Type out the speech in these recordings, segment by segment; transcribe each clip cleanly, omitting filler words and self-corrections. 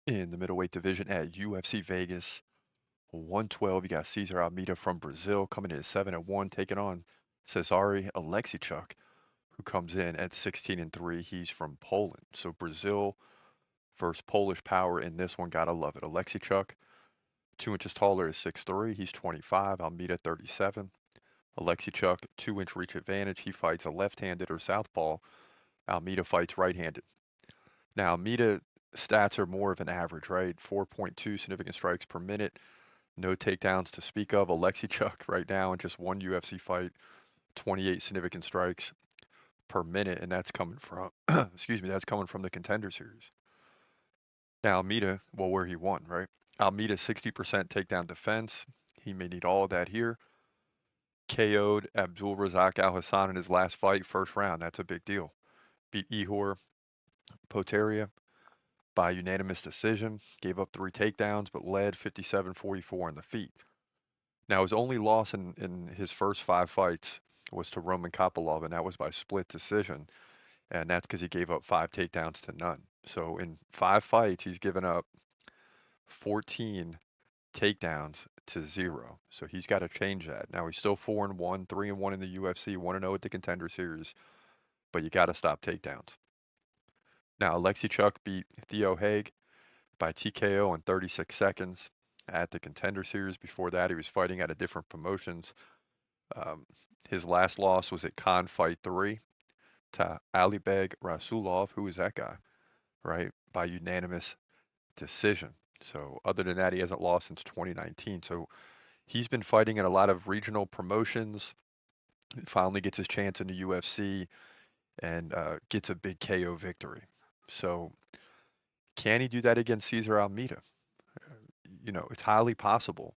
In the middleweight division at UFC Vegas 112, you got Cesar Almeida from Brazil coming in at 7-1, taking on Cezary Oleksiejczuk, who comes in at 16-3. He's from Poland. So Brazil versus Polish power in this one, gotta love it. Oleksiejczuk, 2 inches taller, is 6'3". He's 25. Almeida 37. Oleksiejczuk, 2-inch reach advantage. He fights a left-handed or southpaw. Almeida fights right-handed. Now, Almeida stats are more of an average, right? 4.2 significant strikes per minute. No takedowns to speak of. Oleksiejczuk right now in just one UFC fight, 28 significant strikes per minute, and that's coming from, excuse me, that's coming from the Contender Series. Now, Almeida, well, where he won, right? Almeida 60% takedown defense. He may need all of that here. KO'd Abdul Razak Al Hassan in his last fight, first round. That's a big deal. Beat Ihor Poteria by unanimous decision. Gave up 3 takedowns, but led 57-44 in the feet. Now, his only loss in his first 5 fights was to Roman Kopylov, and that was by split decision. And that's because he gave up 5 takedowns to none. So in 5 fights, he's given up 14 takedowns to 0. So he's got to change that. Now, he's still 4-1, 3-1 in the UFC, 1-0 at the Contender Series, but you got to stop takedowns. Now, Oleksiejczuk beat Theo Haig by TKO in 36 seconds at the Contender Series. Before that, he was fighting at a different promotions. His last loss was at Khan Fight 3 to Alibeg Rasulov. Who is that guy, right? By unanimous decision. So other than that, he hasn't lost since 2019. So he's been fighting in a lot of regional promotions. He finally gets his chance in the UFC and gets a big KO victory. So can he do that against Cesar Almeida? It's highly possible,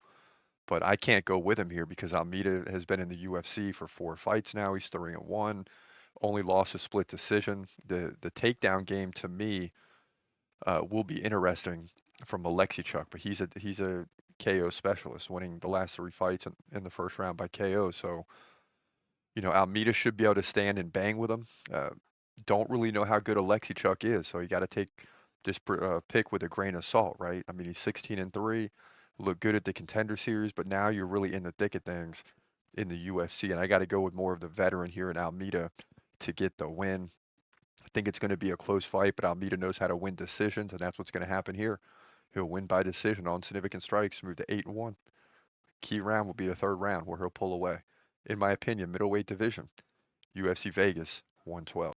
but I can't go with him here because Almeida has been in the UFC for 4 fights now. He's 3-1. Only lost a split decision. The takedown game to me will be interesting from Oleksiejczuk, but he's a KO specialist, winning the last 3 fights in the first round by KO. So Almeida should be able to stand and bang with him. Don't really know how good Oleksiejczuk is, so you got to take this pick with a grain of salt, right? I mean, he's 16-3, looked good at the Contender Series, but now you're really in the thick of things in the UFC, and I got to go with more of the veteran here in Almeida to get the win. I think it's going to be a close fight, but Almeida knows how to win decisions, and that's what's going to happen here. He'll win by decision on significant strikes, move to 8-1. Key round will be the 3rd round where he'll pull away. In my opinion, middleweight division, UFC Vegas 112.